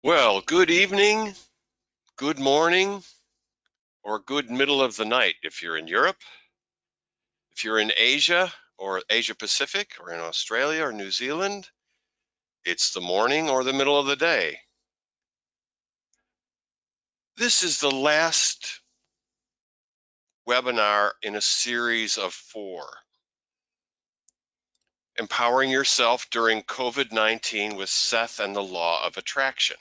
Well, good evening, good morning, or good middle of the night if you're in Europe. If you're in Asia or Asia Pacific or in Australia or New Zealand, it's the morning or the middle of the day. This is the last webinar in a series of 4. Empowering yourself during COVID-19 with Seth and the Law of Attraction.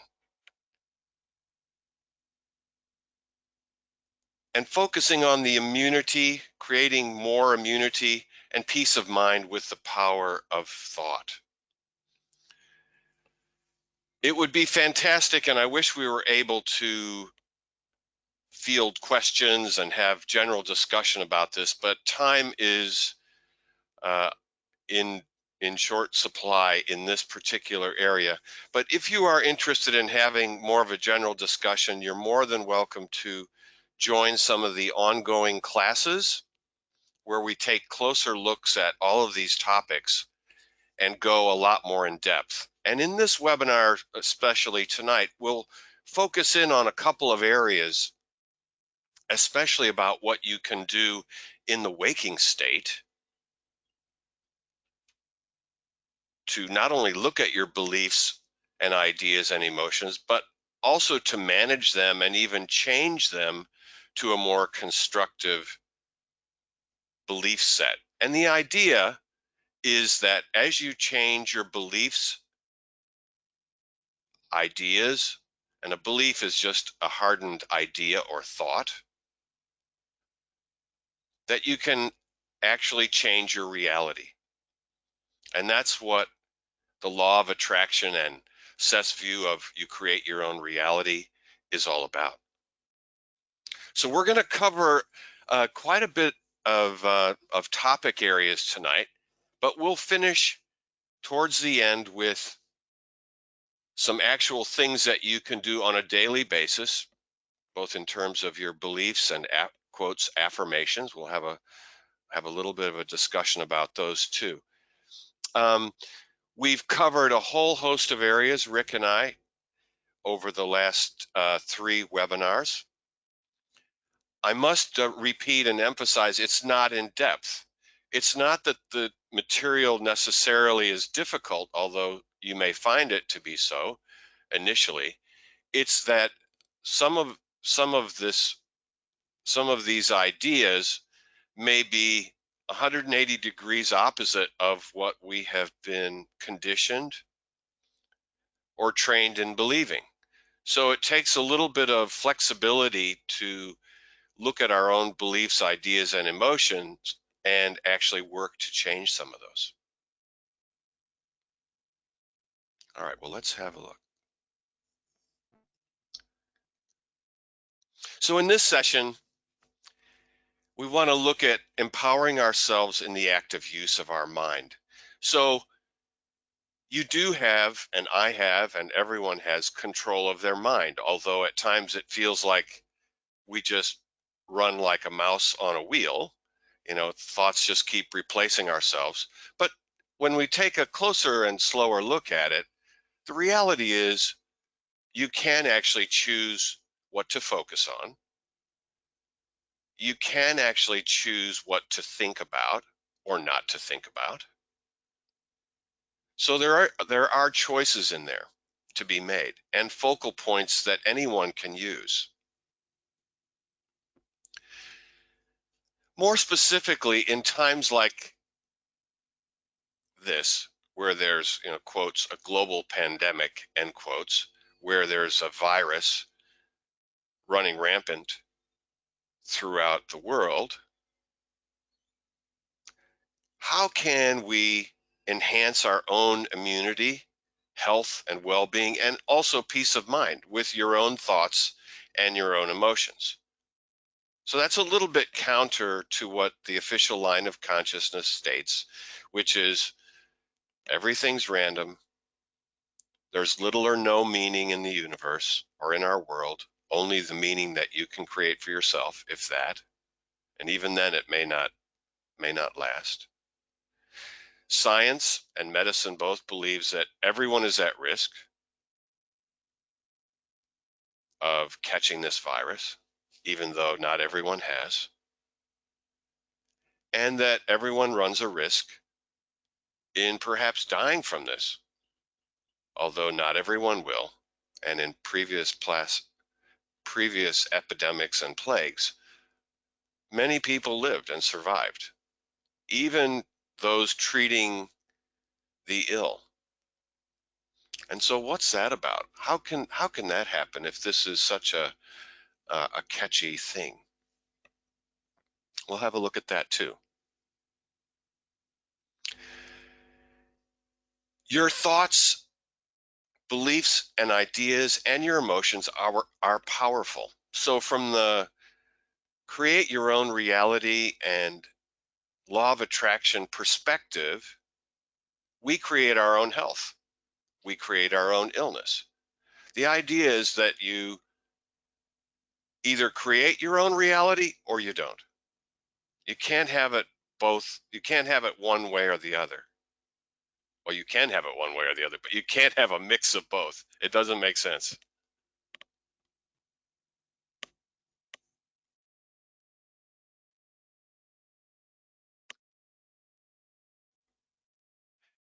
And focusing on the immunity, creating more immunity and peace of mind with the power of thought. It would be fantastic, and I wish we were able to field questions and have general discussion about this, but time is uh, in short supply in this particular area. But if you are interested in having more of a general discussion, you're more than welcome to join some of the ongoing classes where we take closer looks at all of these topics and go a lot more in depth. And in this webinar, especially tonight, we'll focus in on a couple of areas, especially about what you can do in the waking state to not only look at your beliefs and ideas and emotions, but also to manage them and even change them to a more constructive belief set. And the idea is that as you change your beliefs, ideas, and a belief is just a hardened idea or thought, that you can actually change your reality. And that's what the law of attraction and Seth's view of you create your own reality is all about. So we're going to cover quite a bit of topic areas tonight, but we'll finish towards the end with some actual things that you can do on a daily basis, both in terms of your beliefs and quotes affirmations. We'll have a little bit of a discussion about those too. We've covered a whole host of areas, Rick and I, over the last 3 webinars. I must repeat and emphasize it's not in depth. It's not that the material necessarily is difficult, although you may find it to be so initially. It's that some of these ideas may be 180 degrees opposite of what we have been conditioned or trained in believing. So it takes a little bit of flexibility to look at our own beliefs, ideas, and emotions and actually work to change some of those. All right, well, let's have a look. So in this session, we want to look at empowering ourselves in the active use of our mind. So you do have, and I have, and everyone has control of their mind, although at times it feels like we just run like a mouse on a wheel. Thoughts just keep replacing ourselves. But when we take a closer and slower look at it, the reality is you can actually choose what to focus on. You can actually choose what to think about or not to think about. So there are choices in there to be made and focal points that anyone can use. More specifically, in times like this, where there's, quotes, a global pandemic, end quotes, where there's a virus running rampant throughout the world, how can we enhance our own immunity, health, and well-being, and also peace of mind with your own thoughts and your own emotions? So that's a little bit counter to what the official line of consciousness states, which is everything's random. There's little or no meaning in the universe or in our world, only the meaning that you can create for yourself, if that. And even then it may not last. Science and medicine both believes that everyone is at risk. of catching this virus, even though not everyone has, and that everyone runs a risk in perhaps dying from this, although not everyone will. And in previous epidemics and plagues, many people lived and survived, even those treating the ill. And so what's that about? How can that happen if this is such a catchy thing? We'll have a look at that too. Your thoughts, beliefs, and ideas and your emotions are powerful. So from the create your own reality and law of attraction perspective, we create our own health. We create our own illness. The idea is that you either create your own reality or you don't. You can't have it both. You can't have it one way or the other. Well, you can have it one way or the other, but you can't have a mix of both. It doesn't make sense.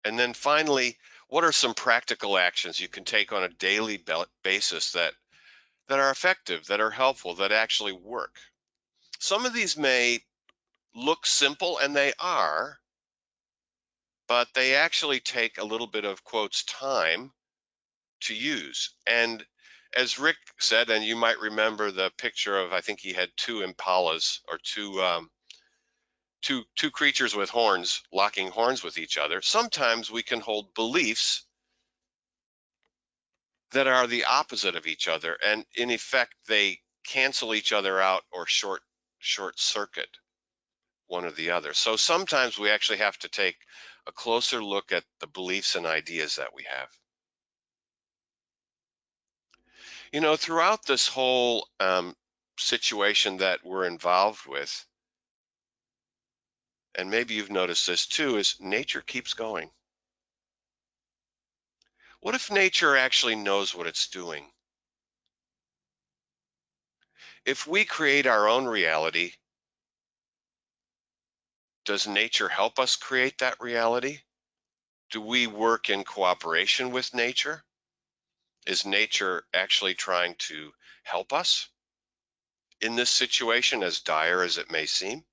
And then finally, what are some practical actions you can take on a daily basis that are effective, that are helpful, that actually work? Some of these may look simple, and they are, but they actually take a little bit of quotes time to use. And as Rick said, and you might remember the picture of, I think he had two impalas or two creatures with horns locking horns with each other. Sometimes we can hold beliefs that are the opposite of each other, and in effect they cancel each other out or short circuit one or the other. So sometimes we actually have to take a closer look at the beliefs and ideas that we have. You know, throughout this whole situation that we're involved with, and maybe you've noticed this too, is nature keeps going. What if nature actually knows what it's doing? If we create our own reality, does nature help us create that reality? Do we work in cooperation with nature? Is nature actually trying to help us in this situation, as dire as it may seem?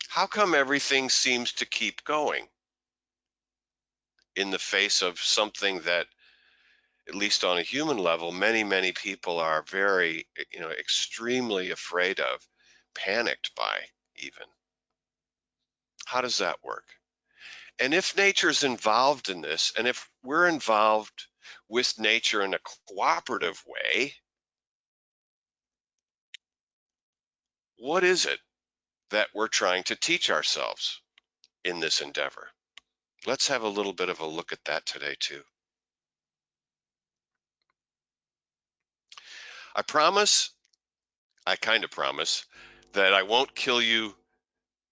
How come everything seems to keep going in the face of something that, at least on a human level, many people are very, extremely afraid of, panicked by even? How does that work? And if nature's involved in this, and if we're involved with nature in a cooperative way, what is it that we're trying to teach ourselves in this endeavor? Let's have a little bit of a look at that today too. I kind of promise that I won't kill you.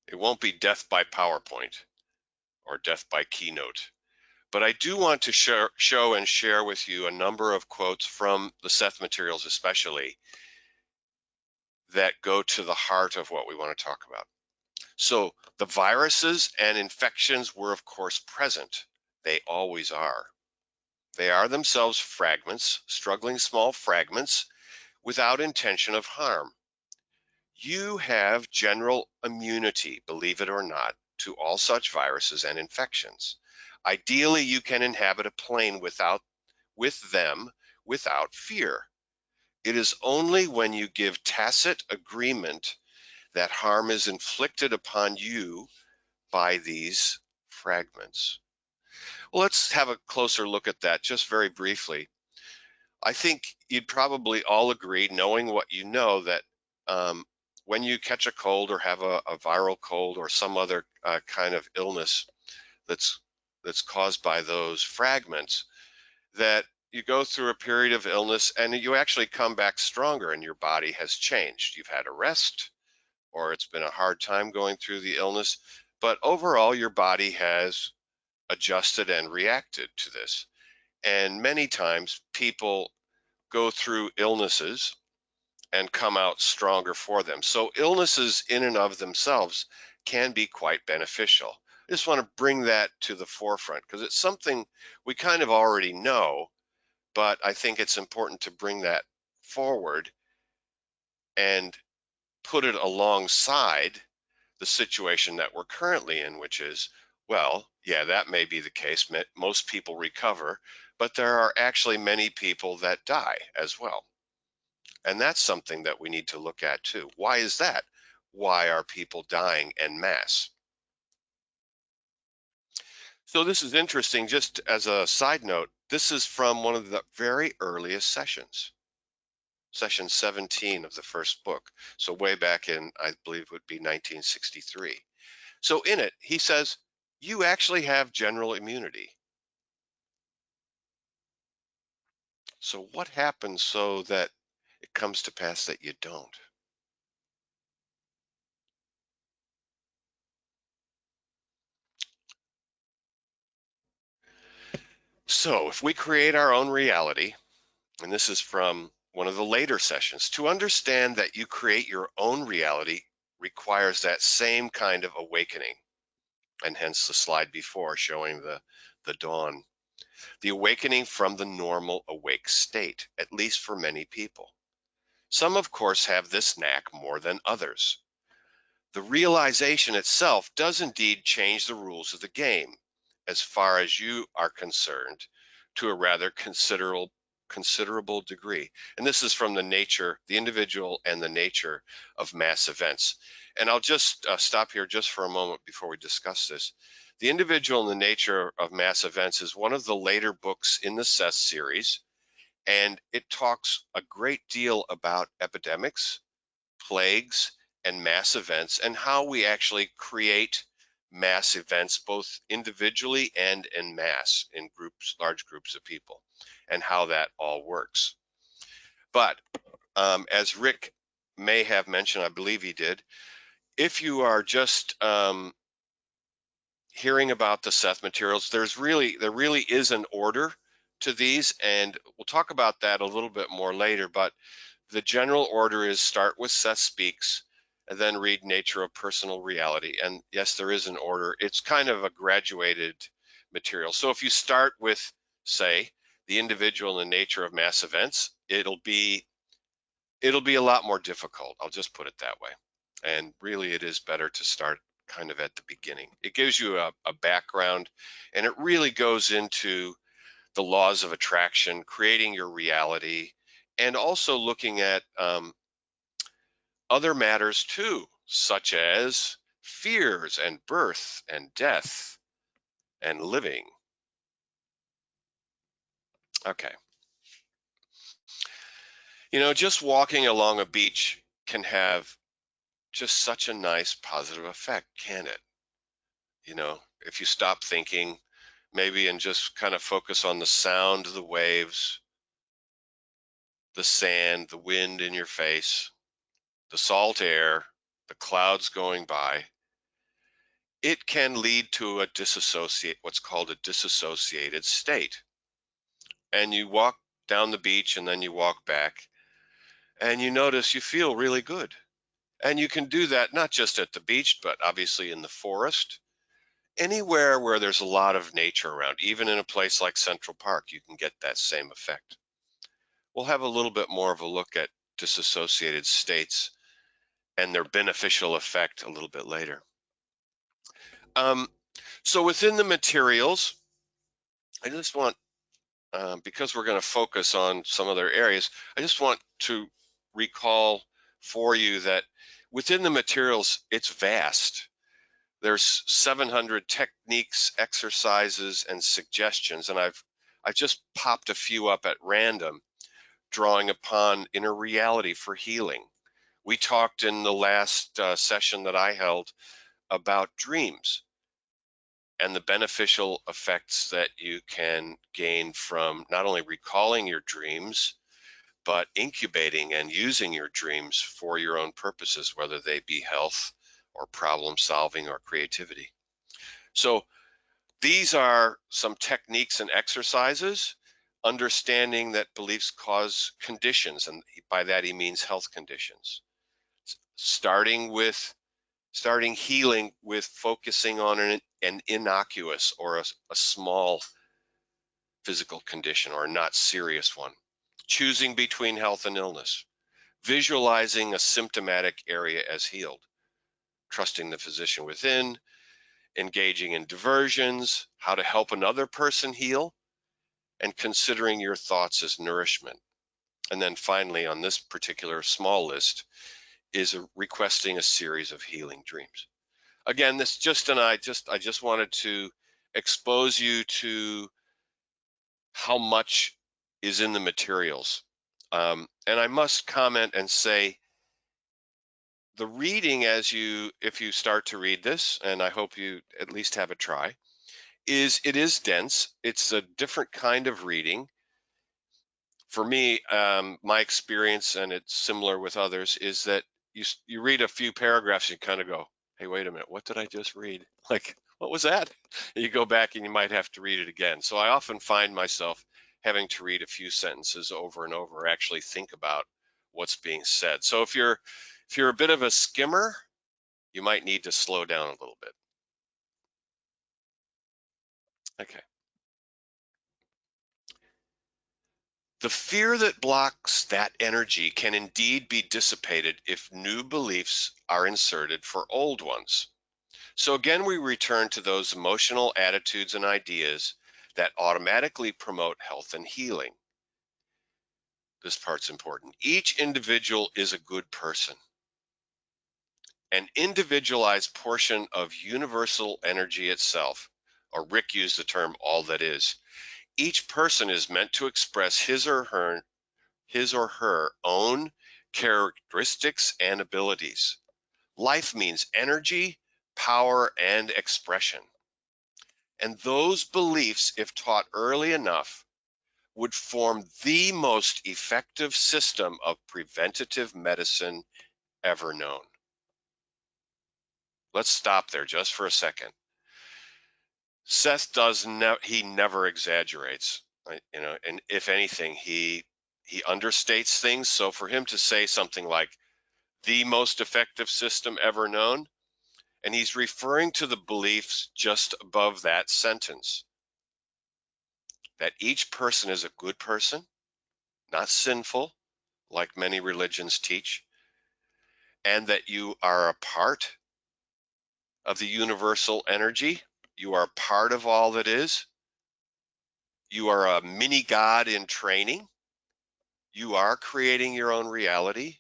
It won't be death by PowerPoint or death by keynote. But I do want to show and share with you a number of quotes from the Seth materials, especially, that go to the heart of what we want to talk about. So the viruses and infections were, of course, present. They always are. They are themselves fragments, struggling small fragments without intention of harm. You have general immunity, believe it or not, to all such viruses and infections. Ideally, you can inhabit a plane with them without fear. It is only when you give tacit agreement that harm is inflicted upon you by these fragments. Well, let's have a closer look at that just very briefly. I think you'd probably all agree, knowing what you know, that when you catch a cold or have a viral cold or some other kind of illness that's caused by those fragments, that you go through a period of illness and you actually come back stronger and your body has changed. You've had a rest, or it's been a hard time going through the illness, but overall your body has adjusted and reacted to this. And many times people go through illnesses and come out stronger for them. So illnesses in and of themselves can be quite beneficial. I just want to bring that to the forefront because it's something we kind of already know, but I think it's important to bring that forward and put it alongside the situation that we're currently in, which is, well, yeah, that may be the case. Most people recover, but there are actually many people that die as well. And that's something that we need to look at too. Why is that? Why are people dying en masse? So this is interesting. Just as a side note, this is from one of the very earliest sessions, session 17 of the first book. So way back in, I believe it would be 1963. So in it, he says, you actually have general immunity. So what happens so that it comes to pass that you don't? So if we create our own reality, and this is from one of the later sessions, to understand that you create your own reality requires that same kind of awakening, and hence the slide before showing the dawn, the awakening from the normal awake state, at least for many people. Some, of course, have this knack more than others. The realization itself does indeed change the rules of the game, as far as you are concerned, to a rather considerable degree. And this is from the individual and the nature of mass events. And I'll just stop here just for a moment before we discuss this. The Individual and the Nature of Mass Events is one of the later books in the Seth series, and it talks a great deal about epidemics, plagues, and mass events, and how we actually create mass events both individually and en masse in groups, large groups of people, and how that all works. But as Rick may have mentioned, I believe he did, if you are just hearing about the Seth materials, there really is an order to these, and we'll talk about that a little bit more later. But the general order is start with Seth Speaks and then read Nature of Personal Reality. And yes, there is an order. It's kind of a graduated material. So if you start with, say, The Individual and the Nature of Mass Events, it'll be a lot more difficult. I'll just put it that way. And really, it is better to start kind of at the beginning. It gives you a background, and it really goes into the laws of attraction, creating your reality, and also looking at other matters too, such as fears and birth and death and living. Okay. Just walking along a beach can have just such a nice positive effect, can it? If you stop thinking, maybe, and just kind of focus on the sound of the waves, the sand, the wind in your face, the salt air, the clouds going by, it can lead to what's called a disassociated state. And you walk down the beach and then you walk back and you notice you feel really good. And you can do that not just at the beach, but obviously in the forest, anywhere where there's a lot of nature around. Even in a place like Central Park, you can get that same effect. We'll have a little bit more of a look at disassociated states and their beneficial effect a little bit later. Um, so within the materials, I just want, because we're going to focus on some other areas, I just want to recall for you that within the materials, it's vast. There's 700 techniques, exercises, and suggestions, and I've just popped a few up at random, drawing upon inner reality for healing. We talked in the last session that I held about dreams and the beneficial effects that you can gain from not only recalling your dreams, but incubating and using your dreams for your own purposes, whether they be health or problem solving or creativity. So these are some techniques and exercises understanding that beliefs cause conditions, and by that he means health conditions. Starting healing with focusing on an innocuous or a small physical condition or a not serious one. Choosing between health and illness. Visualizing a symptomatic area as healed. Trusting the physician within. Engaging in diversions. How to help another person heal. And considering your thoughts as nourishment. And then finally, on this particular small list, is requesting a series of healing dreams. Again, this I just wanted to expose you to how much is in the materials. And I must comment and say, the reading if you start to read this, and I hope you at least have a try, it is dense. It's a different kind of reading. For me, my experience, and it's similar with others, is that you read a few paragraphs, you kind of go, "Hey, wait a minute, what did I just read? Like, what was that?" And you go back and you might have to read it again. So I often find myself having to read a few sentences over and over, actually think about what's being said. So if you're a bit of a skimmer, you might need to slow down a little bit. Okay. The fear that blocks that energy can indeed be dissipated if new beliefs are inserted for old ones. So again, we return to those emotional attitudes and ideas that automatically promote health and healing. This part's important. Each individual is a good person. An individualized portion of universal energy itself, or Rick used the term all that is. Each person is meant to express his or her own characteristics and abilities. Life means energy, power, and expression. And those beliefs, if taught early enough, would form the most effective system of preventative medicine ever known. Let's stop there just for a second. Seth he never exaggerates, right? And if anything, he understates things. So for him to say something like the most effective system ever known, and he's referring to the beliefs just above that sentence, that each person is a good person, not sinful, like many religions teach, and that you are a part of the universal energy. You are part of all that is. You are a mini God in training. You are creating your own reality.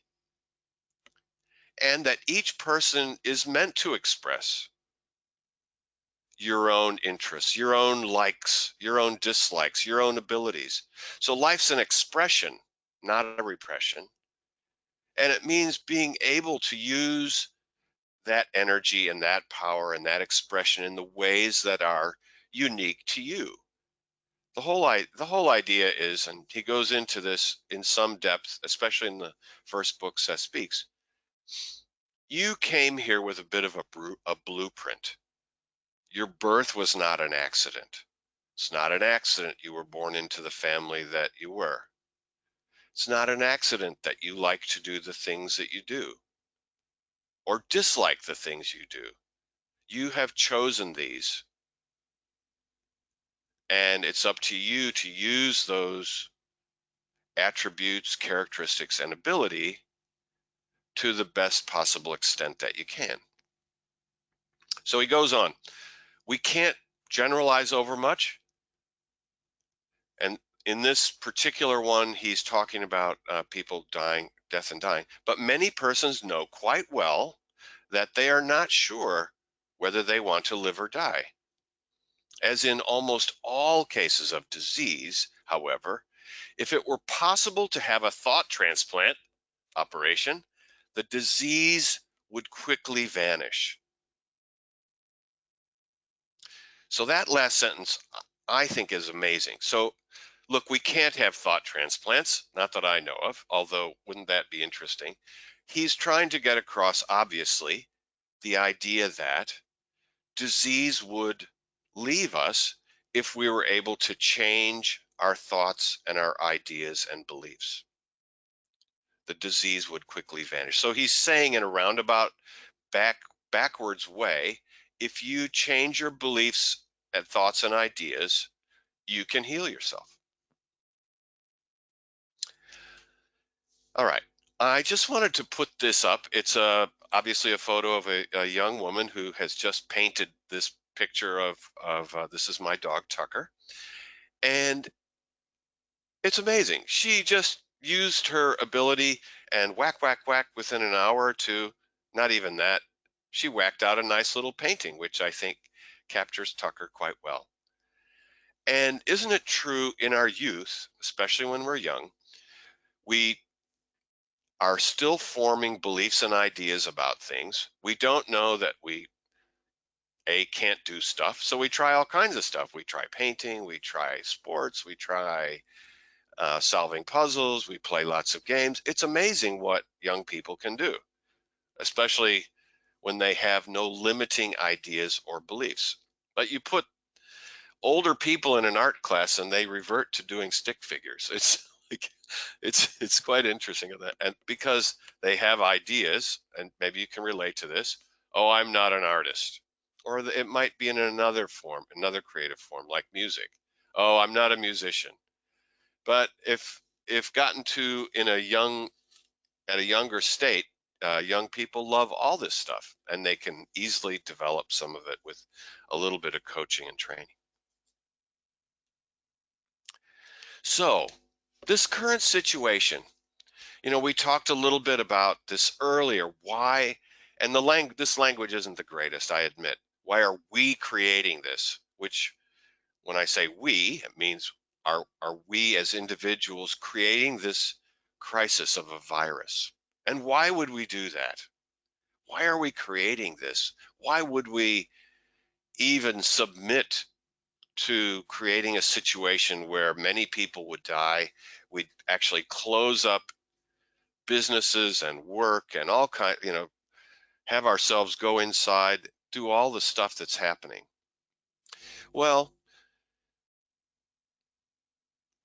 And that each person is meant to express your own interests, your own likes, your own dislikes, your own abilities. So life's an expression, not a repression. And it means being able to use that energy and that power and that expression in the ways that are unique to you. The whole idea is, and he goes into this in some depth, especially in the first book, Seth Speaks. You came here with a bit of a blueprint. Your birth was not an accident. It's not an accident you were born into the family that you were. It's not an accident that you like to do the things that you do or dislike the things you do. You have chosen these, and it's up to you to use those attributes, characteristics, and ability to the best possible extent that you can. So he goes on. We can't generalize over much. And in this particular one, he's talking about people dying, death and dying. But many persons know quite well that they are not sure whether they want to live or die. As in almost all cases of disease, however, if it were possible to have a thought transplant operation, the disease would quickly vanish. So that last sentence, I think, is amazing. So look, we can't have thought transplants, not that I know of, although wouldn't that be interesting? He's trying to get across, obviously, the idea that disease would leave us if we were able to change our thoughts and our ideas and beliefs, the disease would quickly vanish. So he's saying in a roundabout backwards way, if you change your beliefs and thoughts and ideas, you can heal yourself. All right. I just wanted to put this up. It's obviously a photo of a young woman who has just painted this picture of this is my dog Tucker, and it's amazing. She just used her ability and whack, whack, whack within an hour or two. Not even that. She whacked out a nice little painting, which I think captures Tucker quite well. And isn't it true in our youth, especially when we're young, we are still forming beliefs and ideas about things. We don't know that we can't do stuff, so we try all kinds of stuff. We try painting, we try sports, we try solving puzzles, we play lots of games. It's amazing what young people can do, especially when they have no limiting ideas or beliefs. But you put older people in an art class and they revert to doing stick figures. It's like it's quite interesting of that, and because they have ideas, and maybe you can relate to this. Oh, I'm not an artist, or it might be in another form, another creative form like music. Oh, I'm not a musician. But if gotten to in a young at a younger state, young people love all this stuff, and they can easily develop some of it with a little bit of coaching and training. So, this current situation, we talked a little bit about this earlier. Why, and this language isn't the greatest, I admit. Why are we creating this? Which, when I say we, it means are we as individuals creating this crisis of a virus? And why would we do that? Why are we creating this? Why would we even submit to creating a situation where many people would die? We'd actually close up businesses and work and all kind, have ourselves go inside, do all the stuff that's happening. Well,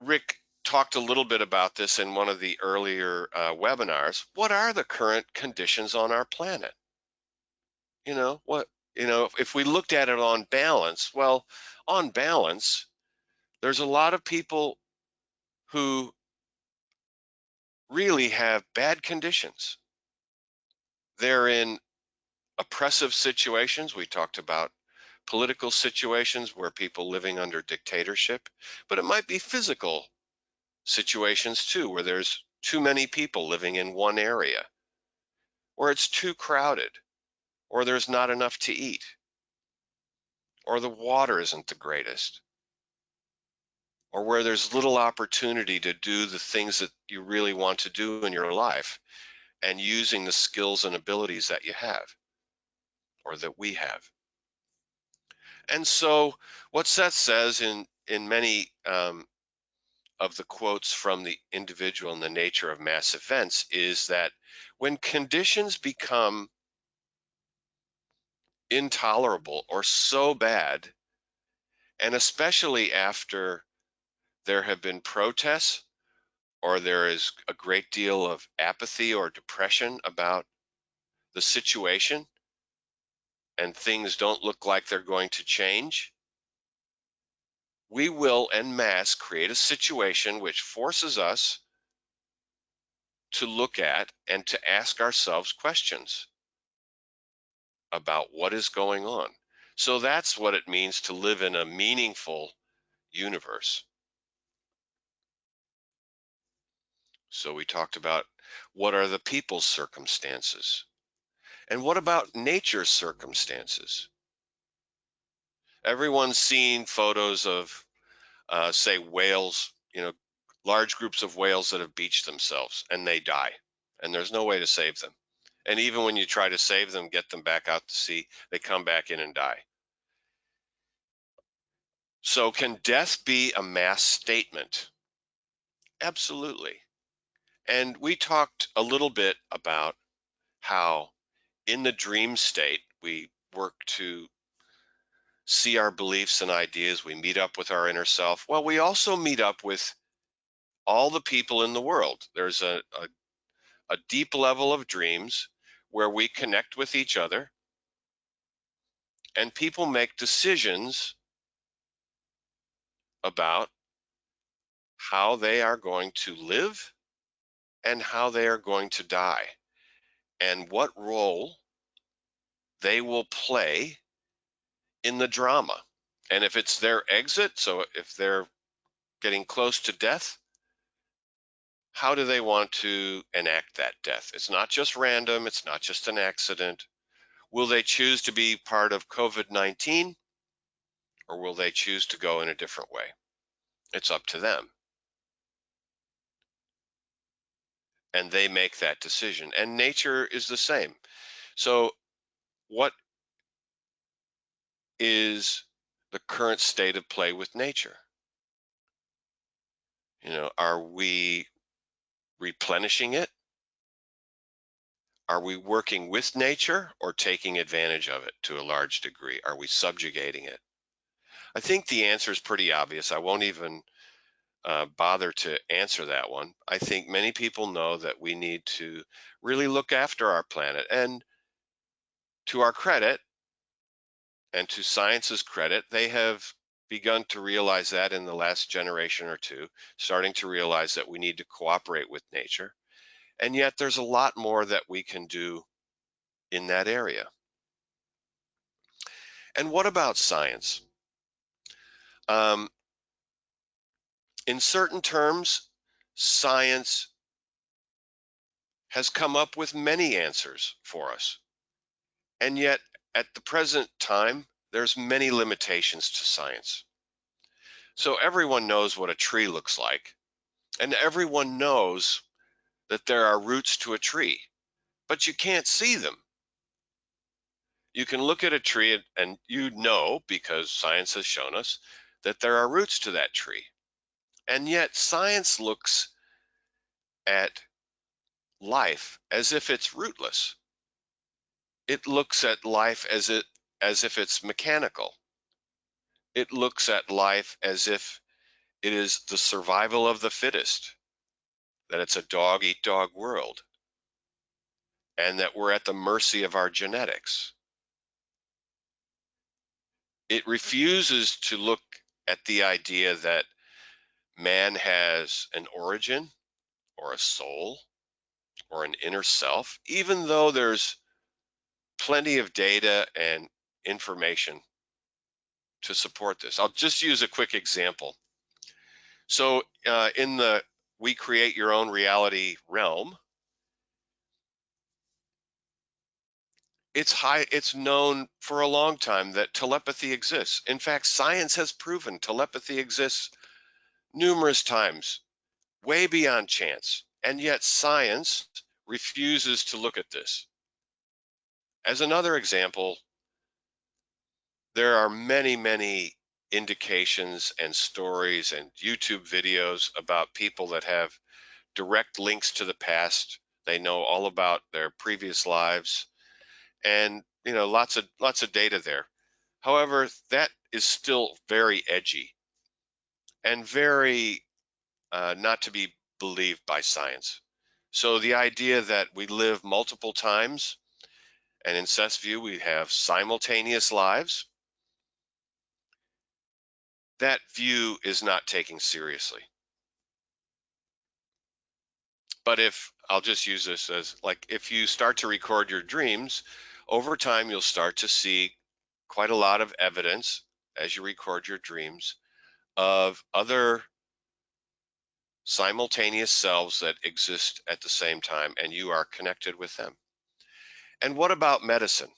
Rick talked a little bit about this in one of the earlier webinars. What are the current conditions on our planet? What, if we looked at it on balance, well, on balance, there's a lot of people who really have bad conditions. They're in oppressive situations. We talked about political situations where people living under dictatorship, but it might be physical situations too, where there's too many people living in one area, or it's too crowded, or there's not enough to eat, or the water isn't the greatest, or where there's little opportunity to do the things that you really want to do in your life and using the skills and abilities that you have or that we have. And so what Seth says in many of the quotes from the individual and the nature of mass events is that when conditions become intolerable or so bad, and especially after there have been protests or there is a great deal of apathy or depression about the situation and things don't look like they're going to change, we will en masse create a situation which forces us to look at and to ask ourselves questions about what is going on. So that's what it means to live in a meaningful universe. So we talked about what are the people's circumstances, and what about nature's circumstances? Everyone's seen photos of, say, whales, large groups of whales that have beached themselves and they die, and there's no way to save them. And even when you try to save them, get them back out to sea, they come back in and die. So can death be a mass statement? Absolutely. And we talked a little bit about how in the dream state, we work to see our beliefs and ideas. We meet up with our inner self. Well, we also meet up with all the people in the world. There's a deep level of dreams where we connect with each other, and people make decisions about how they are going to live and how they are going to die, and what role they will play in the drama. And if it's their exit, so if they're getting close to death, how do they want to enact that death? It's not just random, it's not just an accident. Will they choose to be part of COVID-19, or will they choose to go in a different way? It's up to them. And they make that decision. And nature is the same. So, what is the current state of play with nature? Are we replenishing it? Are we working with nature or taking advantage of it to a large degree? Are we subjugating it? I think the answer is pretty obvious. I won't even bother to answer that one. I think many people know that we need to really look after our planet. And to our credit, and to science's credit, they have begun to realize that in the last generation or two, starting to realize that we need to cooperate with nature. And yet there's a lot more that we can do in that area. And what about science? Um, in certain terms, science has come up with many answers for us. And yet, at the present time, there's many limitations to science. So everyone knows what a tree looks like, and everyone knows that there are roots to a tree, but you can't see them. You can look at a tree and you know, because science has shown us, that there are roots to that tree. And yet science looks at life as if it's rootless. It looks at life as if it's mechanical. It looks at life as if it is the survival of the fittest, that it's a dog eat dog world, and that we're at the mercy of our genetics. It refuses to look at the idea that man has an origin or a soul or an inner self, even though there's plenty of data and information to support this. I'll just use a quick example. So in the we create your own reality realm, it's known for a long time that telepathy exists. In fact, science has proven telepathy exists numerous times, way beyond chance. And yet science refuses to look at this. As another example, there are many, many indications and stories and YouTube videos about people that have direct links to the past. They know all about their previous lives, and lots of data there. However, that is still very edgy and very not to be believed by science. So the idea that we live multiple times, and in Seth's view, we have simultaneous lives, that view is not taken seriously. But I'll just use this as like, if you start to record your dreams, over time, you'll start to see quite a lot of evidence as you record your dreams of other simultaneous selves that exist at the same time, and you are connected with them. And what about medicine?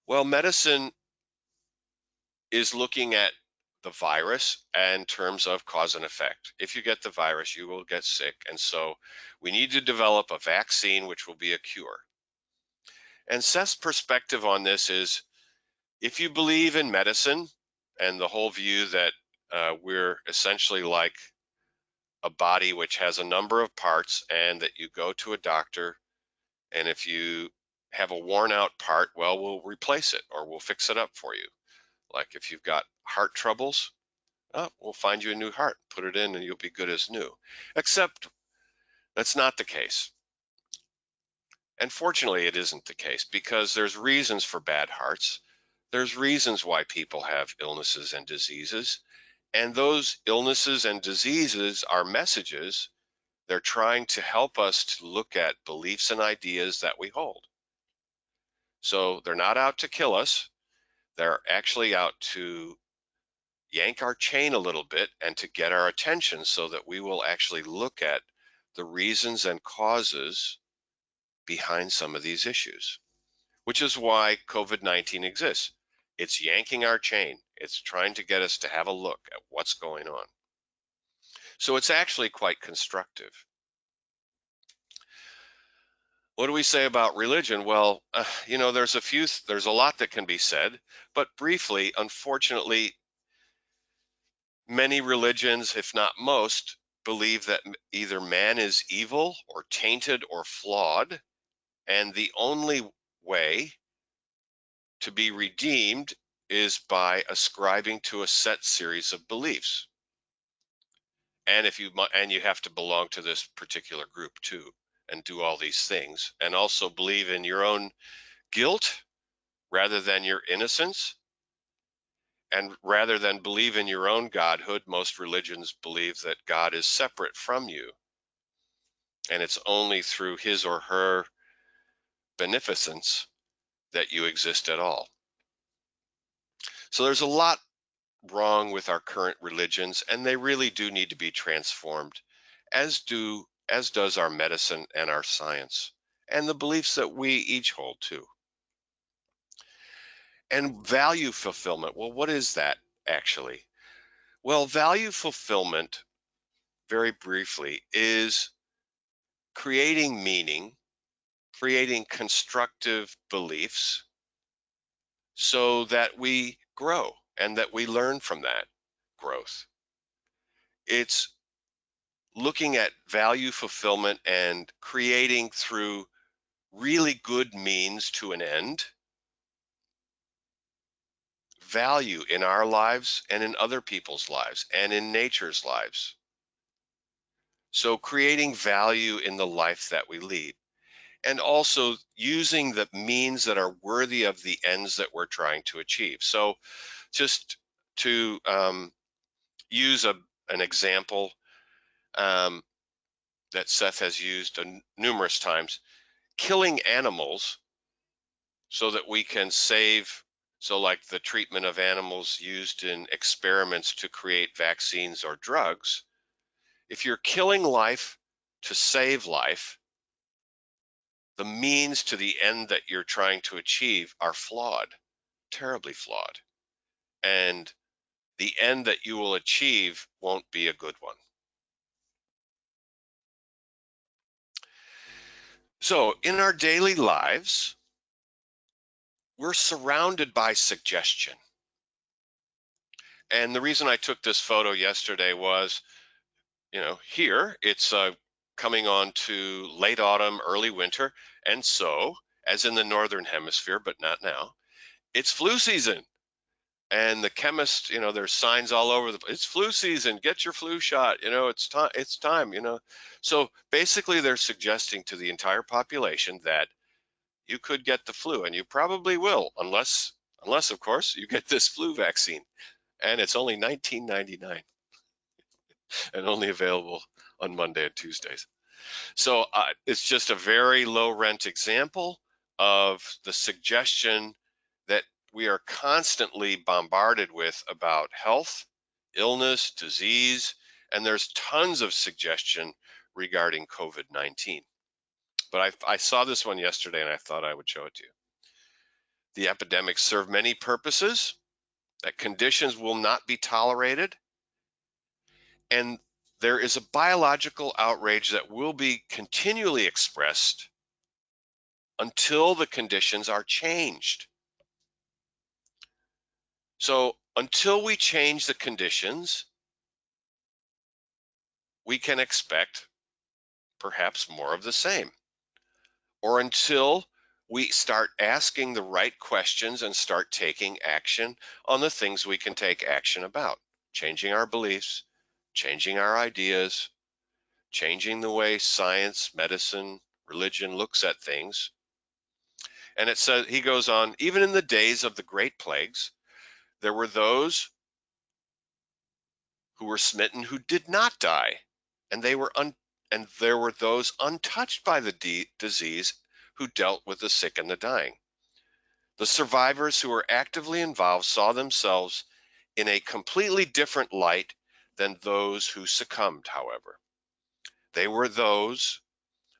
Well, medicine is looking at the virus in terms of cause and effect. If you get the virus, you will get sick. And so we need to develop a vaccine, which will be a cure. And Seth's perspective on this is, if you believe in medicine and the whole view that we're essentially like a body which has a number of parts, and that you go to a doctor, and if you have a worn out part, well, we'll replace it or we'll fix it up for you. Like if you've got heart troubles, oh, we'll find you a new heart, put it in, and you'll be good as new. Except that's not the case. And fortunately, it isn't the case because there's reasons for bad hearts. There's reasons why people have illnesses and diseases. And those illnesses and diseases are messages. They're trying to help us to look at beliefs and ideas that we hold. So they're not out to kill us. They're actually out to yank our chain a little bit and to get our attention so that we will actually look at the reasons and causes behind some of these issues, which is why COVID-19 exists. It's yanking our chain. It's trying to get us to have a look at what's going on. So it's actually quite constructive. What do we say about religion? Well, there's a lot that can be said, but briefly, unfortunately, many religions, if not most, believe that either man is evil or tainted or flawed, and the only way to be redeemed is by ascribing to a set series of beliefs. And you have to belong to this particular group too, and do all these things, and also believe in your own guilt rather than your innocence. And rather than believe in your own godhood, most religions believe that God is separate from you. And it's only through his or her beneficence that you exist at all. So there's a lot wrong with our current religions, and they really do need to be transformed, as does our medicine and our science, and the beliefs that we each hold too. And value fulfillment. Well, what is that actually? Well, value fulfillment, very briefly, is creating meaning, creating constructive beliefs so that we grow and that we learn from that growth. It's looking at value fulfillment and creating through really good means to an end value in our lives and in other people's lives and in nature's lives. So creating value in the life that we lead, and also using the means that are worthy of the ends that we're trying to achieve. So just to use an example um, that Seth has used numerous times, killing animals so that we can save, so like the treatment of animals used in experiments to create vaccines or drugs. If you're killing life to save life, the means to the end that you're trying to achieve are flawed, terribly flawed. And the end that you will achieve won't be a good one. So in our daily lives, we're surrounded by suggestion. And the reason I took this photo yesterday was, here it's coming on to late autumn, early winter. And so, as in the northern hemisphere, but not now, it's flu season. And the chemists, there's signs all over it's flu season, get your flu shot, it's time. So basically they're suggesting to the entire population that you could get the flu, and you probably will, unless of course you get this flu vaccine, and it's only $19.99 and only available on Monday and Tuesdays. So it's just a very low rent example of the suggestion that we are constantly bombarded with about health, illness, disease, and there's tons of suggestion regarding COVID-19. But I saw this one yesterday and I thought I would show it to you. The epidemics serve many purposes, that conditions will not be tolerated, and there is a biological outrage that will be continually expressed until the conditions are changed. So until we change the conditions, we can expect perhaps more of the same. Or until we start asking the right questions and start taking action on the things we can take action about, changing our beliefs, changing our ideas, changing the way science, medicine, religion looks at things. And it says, he goes on, even in the days of the great plagues, there were those who were smitten who did not die, and and there were those untouched by the disease who dealt with the sick and the dying. The survivors who were actively involved saw themselves in a completely different light than those who succumbed, however. They were those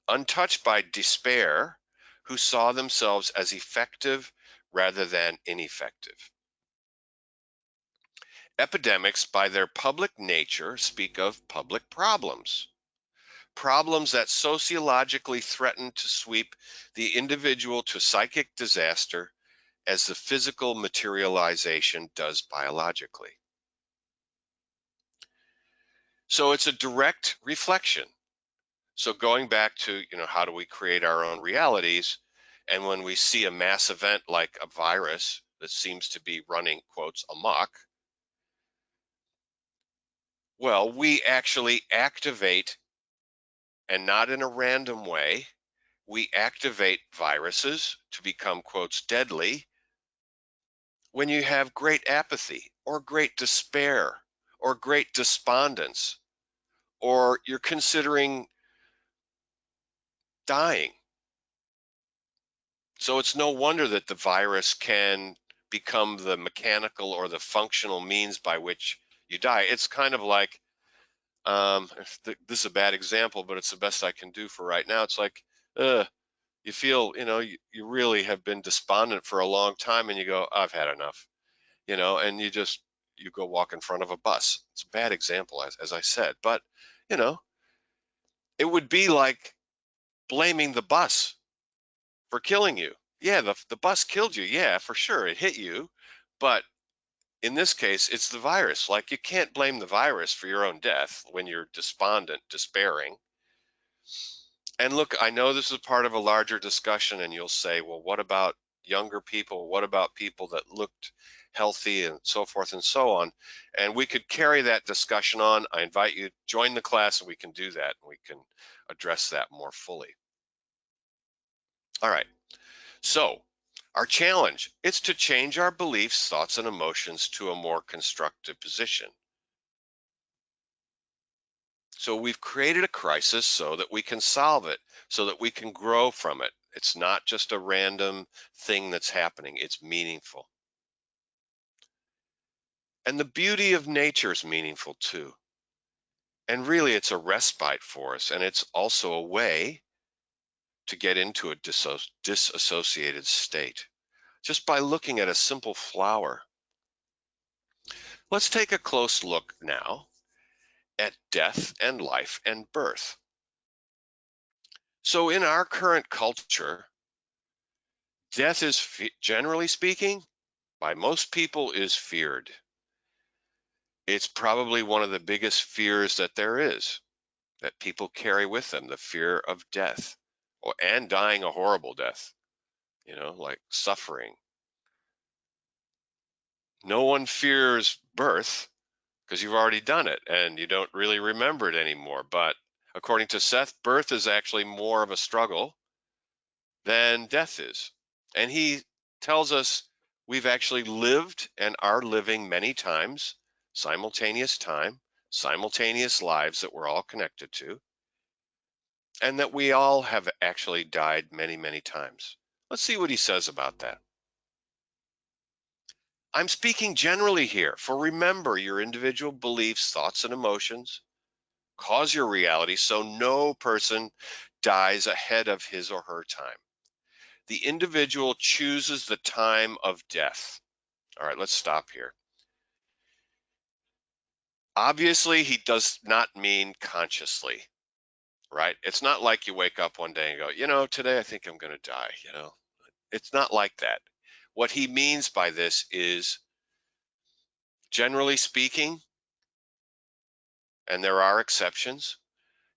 untouched by despair who saw themselves as effective rather than ineffective. Epidemics, by their public nature, speak of public problems, problems that sociologically threaten to sweep the individual to psychic disaster as the physical materialization does biologically. So it's a direct reflection. So going back to, how do we create our own realities? And when we see a mass event like a virus that seems to be running, quotes, amok, well, we actually activate, and not in a random way, we activate viruses to become, quotes, deadly when you have great apathy or great despair or great despondence, or you're considering dying. So it's no wonder that the virus can become the mechanical or the functional means by which you die. It's kind of like, this is a bad example, but it's the best I can do for right now. It's like, you feel, you really have been despondent for a long time, and you go, I've had enough, and you go walk in front of a bus. It's a bad example, as I said, but, you know, it would be like blaming the bus for killing you. Yeah, the bus killed you. Yeah, for sure. It hit you. But in this case, it's the virus. Like, you can't blame the virus for your own death when you're despondent, despairing. And look, I know this is part of a larger discussion, and you'll say, well, what about younger people? What about people that looked healthy and so forth and so on? And we could carry that discussion on. I invite you to join the class, and we can do that. And we can address that more fully. All right. So our challenge is to change our beliefs, thoughts, and emotions to a more constructive position. So we've created a crisis so that we can solve it, so that we can grow from it. It's not just a random thing that's happening. It's meaningful. And the beauty of nature is meaningful too. And really, it's a respite for us. And it's also a way to get into a disassociated state just by looking at a simple flower. Let's take a close look now at death and life and birth. So in our current culture, death is, generally speaking, by most people, is feared. It's probably one of the biggest fears that there is, that people carry with them, the fear of death, and dying a horrible death, like suffering. No one fears birth because you've already done it and you don't really remember it anymore. But according to Seth, birth is actually more of a struggle than death is. And he tells us we've actually lived and are living many times, simultaneous time, simultaneous lives that we're all connected to, and that we all have actually died many, many times. Let's see what he says about that. I'm speaking generally here, for remember, your individual beliefs, thoughts, and emotions cause your reality, so no person dies ahead of his or her time. The individual chooses the time of death. All right, let's stop here. Obviously, he does not mean consciously, right? It's not like you wake up one day and go, today I think I'm going to die, It's not like that. What he means by this is, generally speaking, and there are exceptions,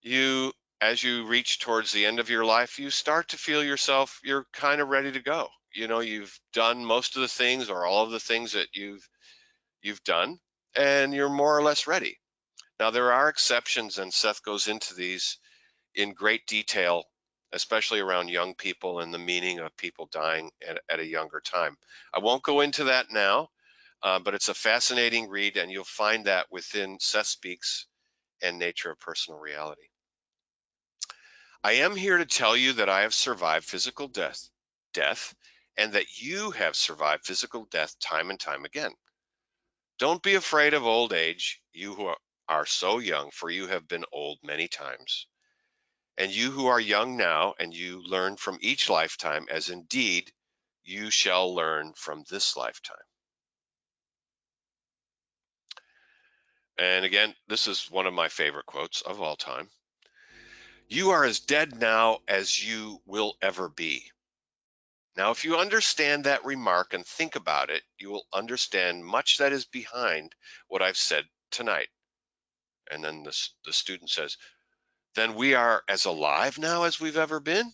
you as you reach towards the end of your life, you start to feel yourself, you're kind of ready to go. You know, you've done most of the things or all of the things that you've done, and you're more or less ready. Now, there are exceptions, and Seth goes into these in great detail, especially around young people and the meaning of people dying at a younger time. I won't go into that now, but it's a fascinating read, and you'll find that within Seth Speaks and Nature of Personal Reality. I am here to tell you that I have survived physical death, and that you have survived physical death time and time again. Don't be afraid of old age, you who are so young, for you have been old many times. And you who are young now, and you learn from each lifetime, as indeed you shall learn from this lifetime. And again, this is one of my favorite quotes of all time. You are as dead now as you will ever be. Now, if you understand that remark and think about it, you will understand much that is behind what I've said tonight. And then the student says, then we are as alive now as we've ever been?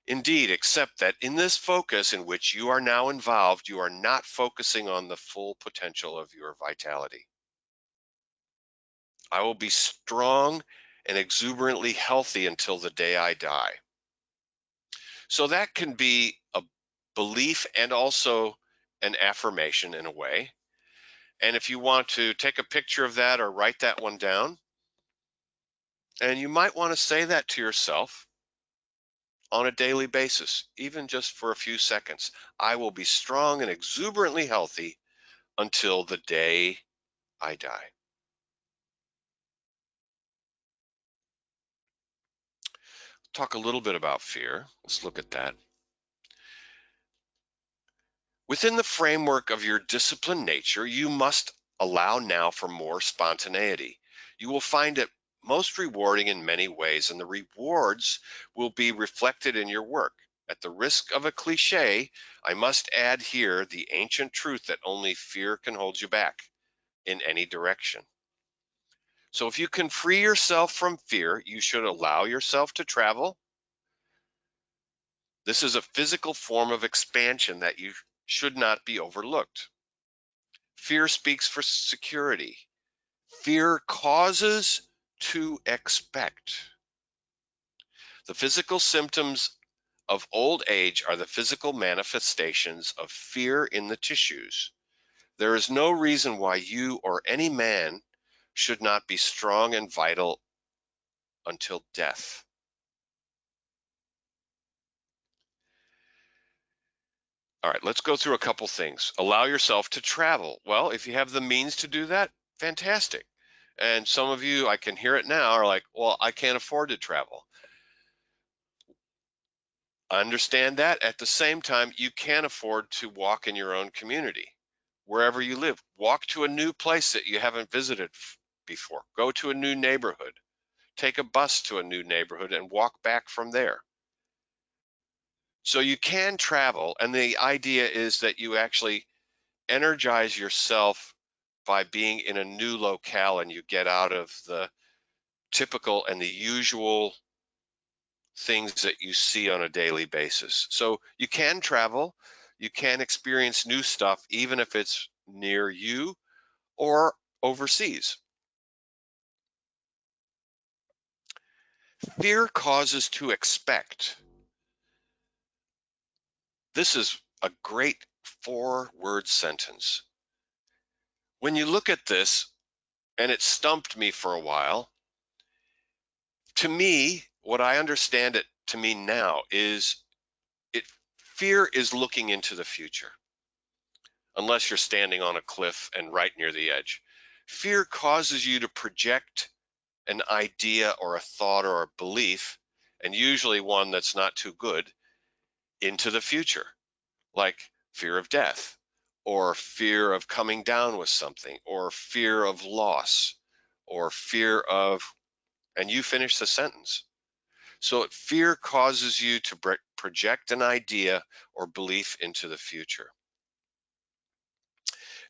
Indeed, except that in this focus in which you are now involved, you are not focusing on the full potential of your vitality. I will be strong and exuberantly healthy until the day I die. So that can be a belief and also an affirmation in a way. And if you want to take a picture of that or write that one down, and you might want to say that to yourself on a daily basis, even just for a few seconds. I will be strong and exuberantly healthy until the day I die. Talk a little bit about fear. Let's look at that. Within the framework of your disciplined nature, you must allow now for more spontaneity. You will find it most rewarding in many ways, and the rewards will be reflected in your work. At the risk of a cliche, I must add here the ancient truth that only fear can hold you back in any direction. So if you can free yourself from fear, you should allow yourself to travel. This is a physical form of expansion that you should not be overlooked. Fear speaks for security. Fear causes to expect. The physical symptoms of old age are the physical manifestations of fear in the tissues. There is no reason why you or any man should not be strong and vital until death. All right, let's go through a couple things. Allow yourself to travel. Well, if you have the means to do that, fantastic. And some of you, I can hear it now, are like, well, I can't afford to travel. I understand that. At the same time, you can afford to walk in your own community, wherever you live. Walk to a new place that you haven't visited before. Go to a new neighborhood. Take a bus to a new neighborhood and walk back from there. So you can travel, and the idea is that you actually energize yourself by being in a new locale, and you get out of the typical and the usual things that you see on a daily basis. So you can travel, you can experience new stuff, even if it's near you or overseas. Fear causes to expect. This is a great 4-word sentence. When you look at this, and it stumped me for a while, to me, what I understand it to mean now is it fear is looking into the future, unless you're standing on a cliff and right near the edge. Fear causes you to project an idea or a thought or a belief, and usually one that's not too good, into the future, like fear of death, or fear of coming down with something, or fear of loss, or fear of, and you finish the sentence. So fear causes you to project an idea or belief into the future.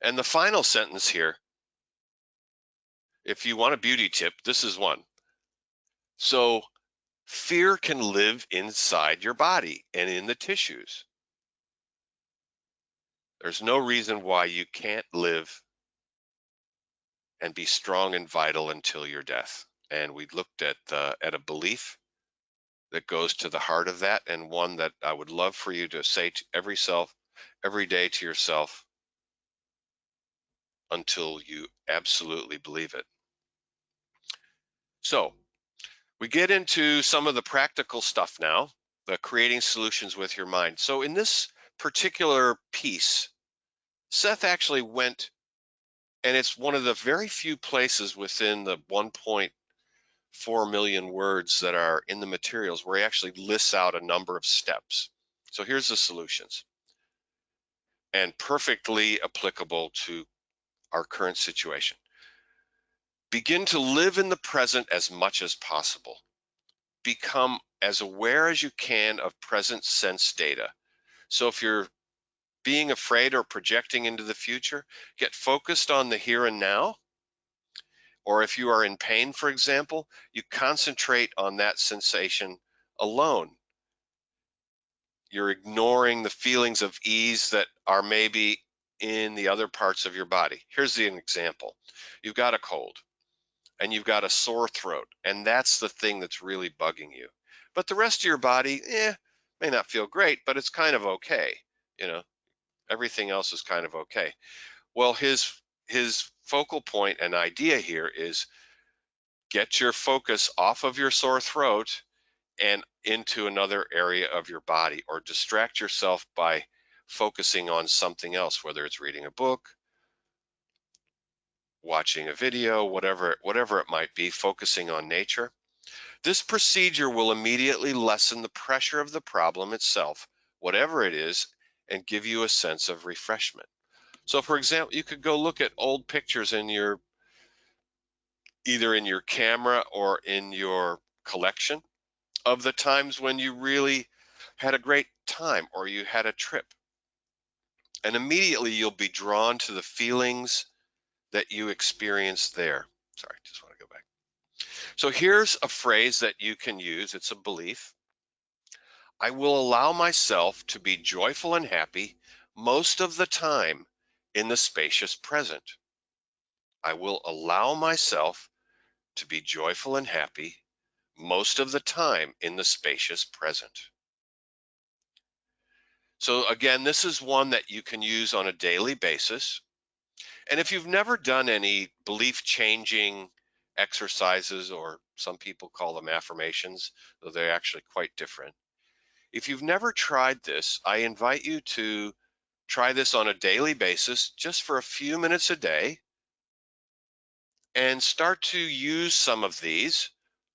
And the final sentence here, if you want a beauty tip, this is one. So fear can live inside your body and in the tissues. There's no reason why you can't live and be strong and vital until your death. And we looked at a belief that goes to the heart of that, and one that I would love for you to say to every day to yourself until you absolutely believe it. So we get into some of the practical stuff now, the creating solutions with your mind. So in this particular piece, Seth actually went, and it's one of the very few places within the 1.4 million words that are in the materials where he actually lists out a number of steps. So here's the solutions, and perfectly applicable to our current situation. Begin to live in the present as much as possible. Become as aware as you can of present sense data. So if you're being afraid or projecting into the future, get focused on the here and now. Or if you are in pain, for example, you concentrate on that sensation alone. You're ignoring the feelings of ease that are maybe in the other parts of your body. Here's an example. You've got a cold and you've got a sore throat, and that's the thing that's really bugging you. But the rest of your body, may not feel great, but it's kind of okay. You know, everything else is kind of okay. Well, his focal point and idea here is get your focus off of your sore throat and into another area of your body, or distract yourself by focusing on something else, whether it's reading a book, watching a video, whatever it might be, focusing on nature. This procedure will immediately lessen the pressure of the problem itself, whatever it is, and give you a sense of refreshment. So for example, you could go look at old pictures in your either in your camera or in your collection of the times when you really had a great time or you had a trip. And immediately you'll be drawn to the feelings that you experienced there. Sorry, just want to go back. So here's a phrase that you can use. It's a belief. I will allow myself to be joyful and happy most of the time in the spacious present. I will allow myself to be joyful and happy most of the time in the spacious present. So again, this is one that you can use on a daily basis. And if you've never done any belief changing exercises, or some people call them affirmations, though they're actually quite different. If you've never tried this, I invite you to try this on a daily basis, just for a few minutes a day, and start to use some of these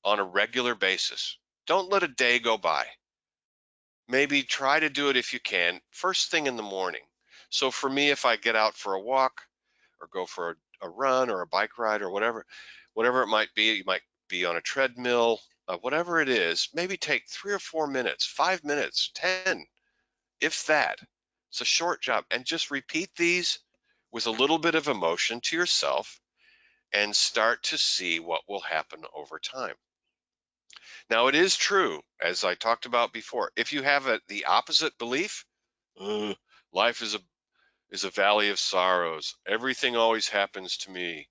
on a regular basis. Don't let a day go by. Maybe try to do it, if you can, first thing in the morning. So for me, if I get out for a walk or go for a run or a bike ride or whatever it might be, you might be on a treadmill, whatever it is, maybe take 3 or 4 minutes, 5 minutes, 10, if that. It's a short job, and just repeat these with a little bit of emotion to yourself and start to see what will happen over time. Now, it is true, as I talked about before, if you have the opposite belief, uh, life is a valley of sorrows. Everything always happens to me.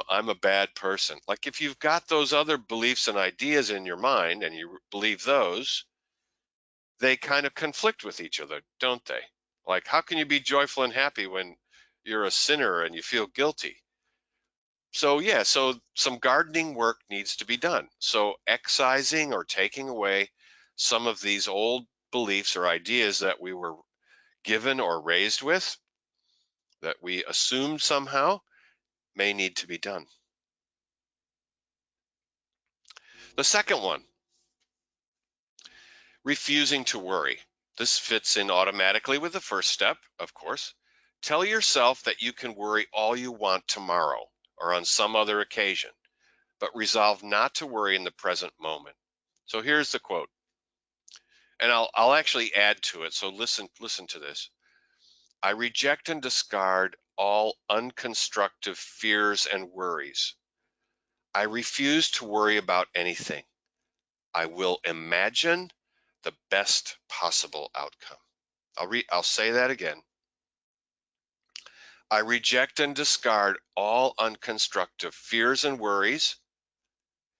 I'm a bad person. Like, if you've got those other beliefs and ideas in your mind and you believe those, they kind of conflict with each other, don't they? Like, how can you be joyful and happy when you're a sinner and you feel guilty? So yeah, so some gardening work needs to be done. So excising or taking away some of these old beliefs or ideas that we were given or raised with, that we assumed somehow, may need to be done. The second one, refusing to worry. This fits in automatically with the first step, of course. Tell yourself that you can worry all you want tomorrow or on some other occasion, but resolve not to worry in the present moment. So here's the quote, and I'll actually add to it. So listen to this. I reject and discard all unconstructive fears and worries. I refuse to worry about anything. I will imagine the best possible outcome. I'll say that again. I reject and discard all unconstructive fears and worries,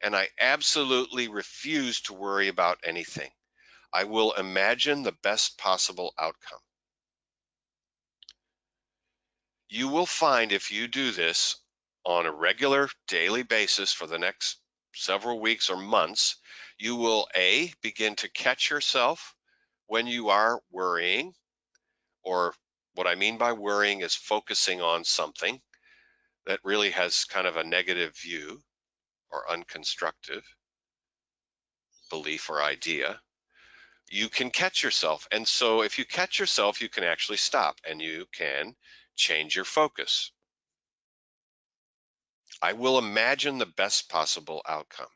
and I absolutely refuse to worry about anything. I will imagine the best possible outcome. You will find if you do this on a regular daily basis for the next several weeks or months, you will begin to catch yourself when you are worrying, or what I mean by worrying is focusing on something that really has kind of a negative view or unconstructive belief or idea. You can catch yourself. And so if you catch yourself, you can actually stop and you can change your focus. I will imagine the best possible outcome.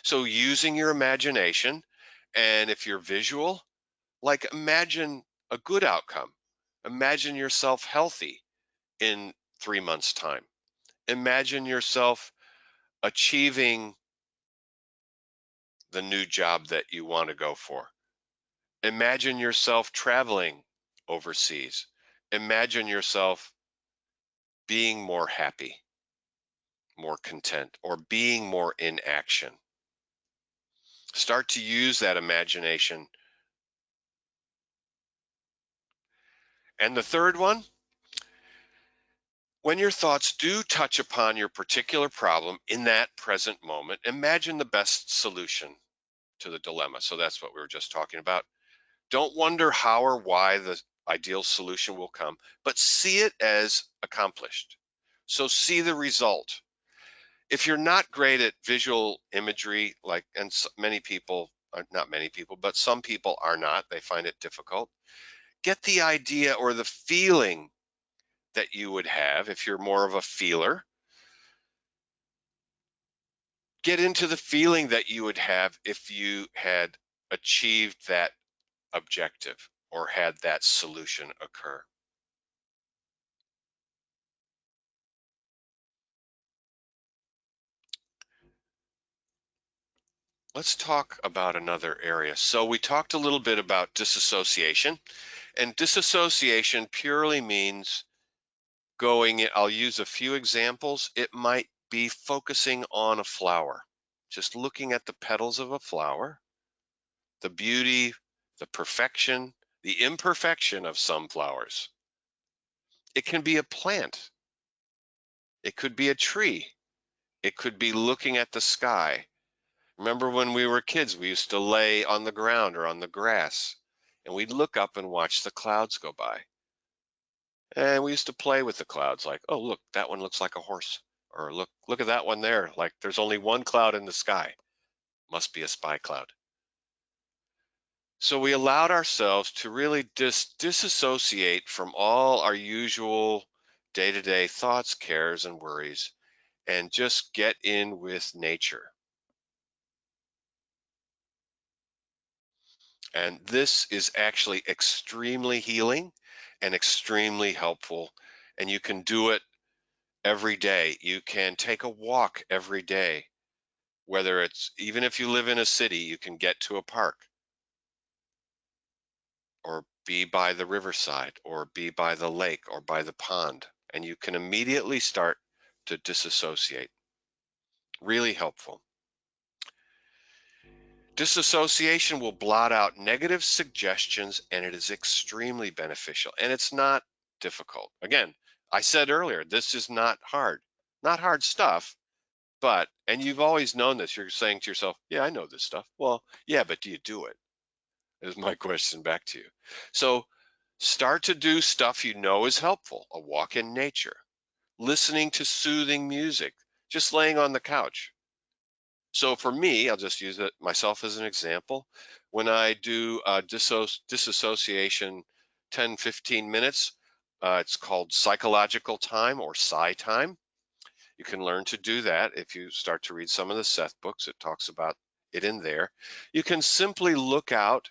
So using your imagination, and if you're visual, like imagine a good outcome. Imagine yourself healthy in 3 months' time. Imagine yourself achieving the new job that you want to go for. Imagine yourself traveling overseas. Imagine yourself being more happy, more content, or being more in action. Start to use that imagination. And the third one, when your thoughts do touch upon your particular problem in that present moment, imagine the best solution to the dilemma. So that's what we were just talking about. Don't wonder how or why the ideal solution will come, but see it as accomplished. So see the result. If you're not great at visual imagery, and many people, not many people, but some people are not, they find it difficult, get the idea or the feeling that you would have if you're more of a feeler. Get into the feeling that you would have if you had achieved that objective or had that solution occur. Let's talk about another area. So we talked a little bit about disassociation, and disassociation purely means I'll use a few examples. It might be focusing on a flower, just looking at the petals of a flower, the beauty, the perfection, the imperfection of some flowers. It can be a plant. It could be a tree. It could be looking at the sky. Remember when we were kids, we used to lay on the ground or on the grass, and we'd look up and watch the clouds go by. And we used to play with the clouds like, oh, look, that one looks like a horse. Or look at that one there. Like there's only one cloud in the sky. Must be a spy cloud. So we allowed ourselves to really disassociate from all our usual day-to-day thoughts, cares, and worries, and just get in with nature. And this is actually extremely healing and extremely helpful. And you can do it every day. You can take a walk every day, whether it's even if you live in a city, you can get to a park or be by the riverside or be by the lake or by the pond, and you can immediately start to disassociate. Really helpful. Disassociation will blot out negative suggestions, and it is extremely beneficial, and it's not difficult. Again, I said earlier, this is not hard stuff, and you've always known this. You're saying to yourself, yeah, I know this stuff. Well, yeah, but do you do it? Is my question back to you. So start to do stuff you know is helpful, a walk in nature, listening to soothing music, just laying on the couch. So for me, I'll just use it myself as an example. When I do disassociation 10, 15 minutes, it's called psychological time or psi time. You can learn to do that if you start to read some of the Seth books. It talks about it in there. You can simply look out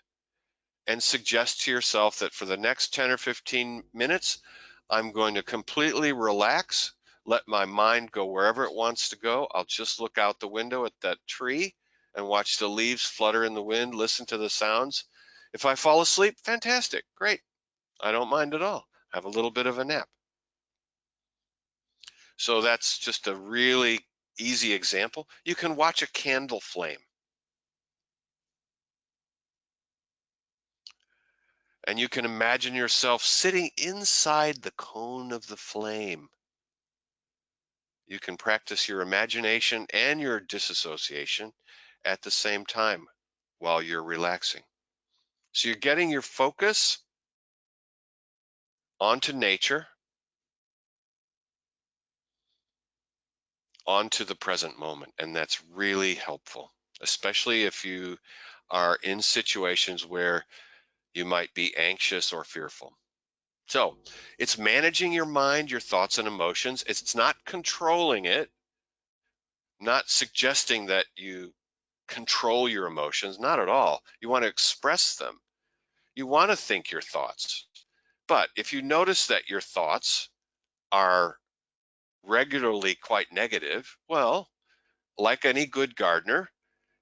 and suggest to yourself that for the next 10 or 15 minutes, I'm going to completely relax. let my mind go wherever it wants to go. I'll just look out the window at that tree and watch the leaves flutter in the wind, listen to the sounds. If I fall asleep, fantastic, great. I don't mind at all. Have a little bit of a nap. So that's just a really easy example. You can watch a candle flame. And you can imagine yourself sitting inside the cone of the flame. You can practice your imagination and your disassociation at the same time while you're relaxing. So you're getting your focus onto nature, onto the present moment. And that's really helpful, especially if you are in situations where you might be anxious or fearful. So it's managing your mind, your thoughts and emotions. It's not controlling it, not suggesting that you control your emotions, not at all. You want to express them. You want to think your thoughts. But if you notice that your thoughts are regularly quite negative, well, like any good gardener,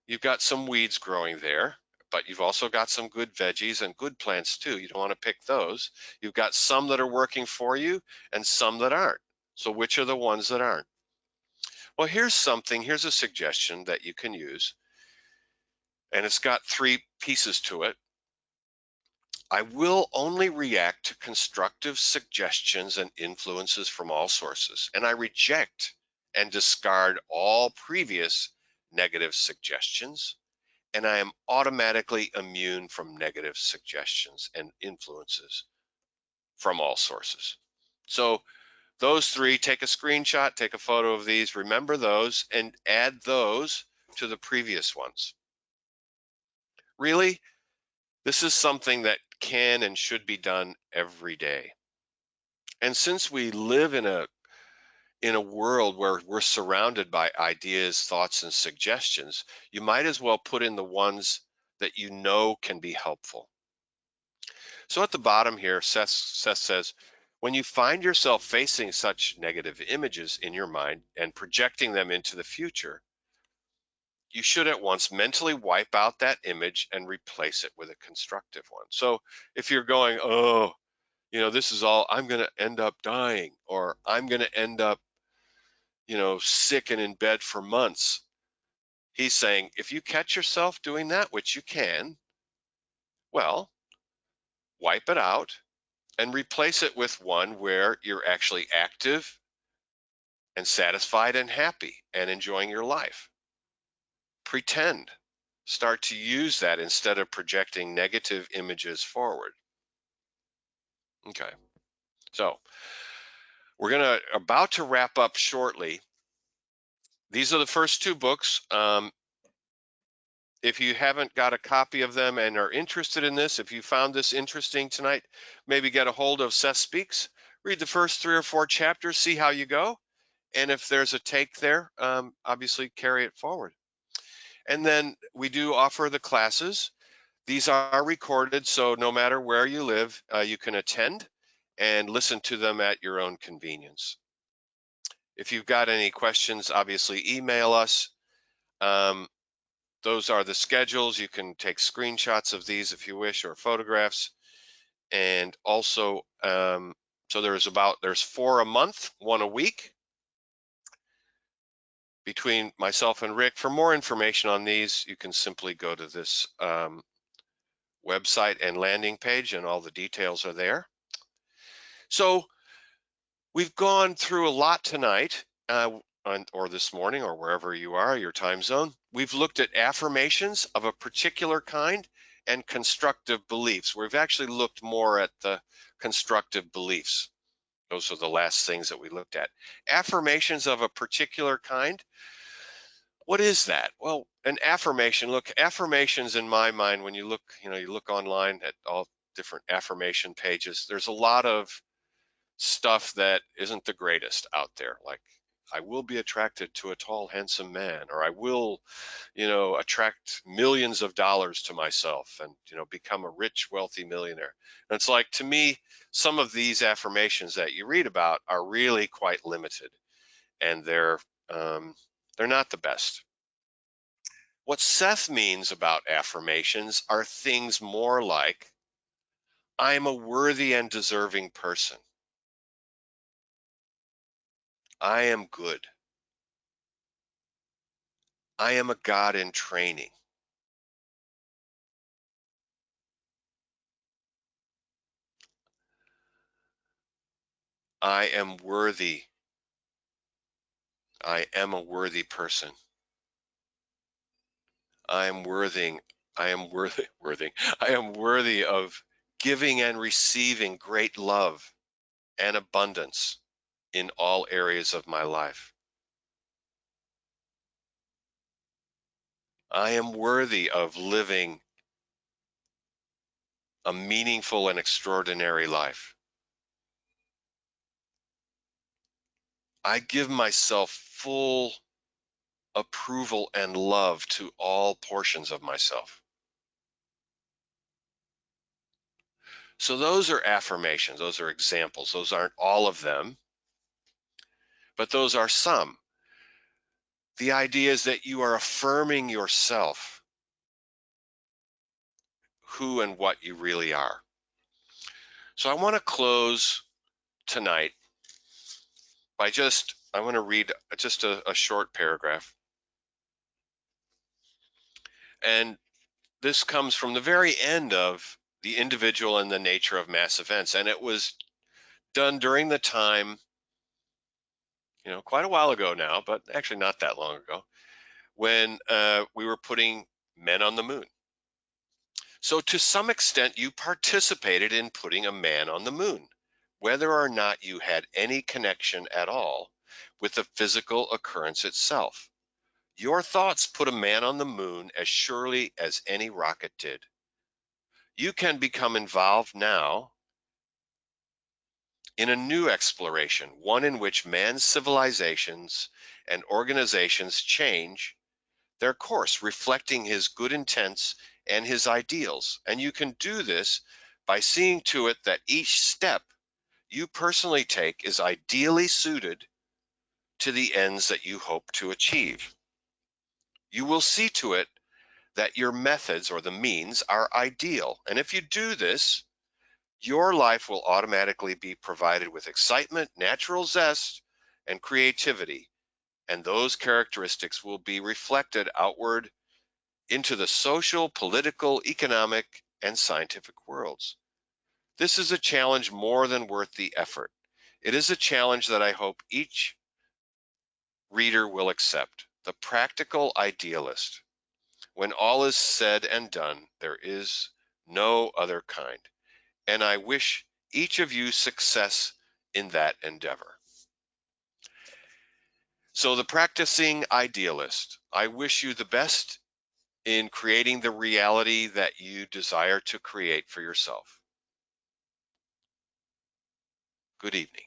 you've got some weeds growing there, but you've also got some good veggies and good plants too. You don't want to pick those. You've got some that are working for you and some that aren't. So which are the ones that aren't? Well, here's a suggestion that you can use, and it's got three pieces to it. I will only react to constructive suggestions and influences from all sources, and I reject and discard all previous negative suggestions, and I am automatically immune from negative suggestions and influences from all sources. So those three, take a screenshot, take a photo of these, remember those, and add those to the previous ones. Really, this is something that can and should be done every day. And since we live in a world where we're surrounded by ideas, thoughts, and suggestions, you might as well put in the ones that you know can be helpful. So at the bottom here, Seth says, when you find yourself facing such negative images in your mind and projecting them into the future, you should at once mentally wipe out that image and replace it with a constructive one. So if you're going, oh, this is all, I'm going to end up dying, or I'm going to end up, sick and in bed for months. He's saying, if you catch yourself doing that, which you can, well, wipe it out and replace it with one where you're actually active and satisfied and happy and enjoying your life. Pretend. Start to use that instead of projecting negative images forward. Okay. So we're about to wrap up shortly. These are the first two books. If you haven't got a copy of them and are interested in this, if you found this interesting tonight, maybe get a hold of Seth Speaks, read the first 3 or 4 chapters, see how you go. And if there's a take there, obviously carry it forward. And then we do offer the classes. These are recorded, so no matter where you live, you can attend and listen to them at your own convenience. If you've got any questions, obviously email us. Those are the schedules. You can take screenshots of these if you wish, or photographs. And also, so there's 4 a month, 1 a week between myself and Rick. For more information on these, you can simply go to this website and landing page, and all the details are there. So we've gone through a lot tonight, or this morning, or wherever you are, your time zone. We've looked at affirmations of a particular kind and constructive beliefs. We've actually looked more at the constructive beliefs. Those are the last things that we looked at. Affirmations of a particular kind. What is that? Well, an affirmation, look, affirmations in my mind, when you look online at all different affirmation pages, there's a lot of stuff that isn't the greatest out there, like I will be attracted to a tall, handsome man, or I will, attract millions of dollars to myself and, become a rich, wealthy millionaire. And it's like, to me, some of these affirmations that you read about are really quite limited. and they're not the best. What Seth means about affirmations are things more like, I am a worthy and deserving person. I am good. I am a God in training. I am worthy. I am a worthy person. I am worthy. I am worthy. I am worthy of giving and receiving great love and abundance in all areas of my life. I am worthy of living a meaningful and extraordinary life. I give myself full approval and love to all portions of myself. So those are affirmations, those are examples. Those aren't all of them, but those are some. The idea is that you are affirming yourself, who and what you really are. So I want to close tonight by I want to read just a short paragraph. And this comes from the very end of The Individual and the Nature of Mass Events. And it was done during the time, quite a while ago now, but actually not that long ago, when we were putting men on the moon. So to some extent, you participated in putting a man on the moon, whether or not you had any connection at all with the physical occurrence itself. Your thoughts put a man on the moon as surely as any rocket did. You can become involved now in a new exploration, one in which man's civilizations and organizations change their course, reflecting his good intents and his ideals. And you can do this by seeing to it that each step you personally take is ideally suited to the ends that you hope to achieve. You will see to it that your methods or the means are ideal. And if you do this, your life will automatically be provided with excitement, natural zest, and creativity. And those characteristics will be reflected outward into the social, political, economic, and scientific worlds. This is a challenge more than worth the effort. It is a challenge that I hope each reader will accept. The practical idealist. When all is said and done, there is no other kind. And I wish each of you success in that endeavor. So, the practicing idealist, I wish you the best in creating the reality that you desire to create for yourself. Good evening.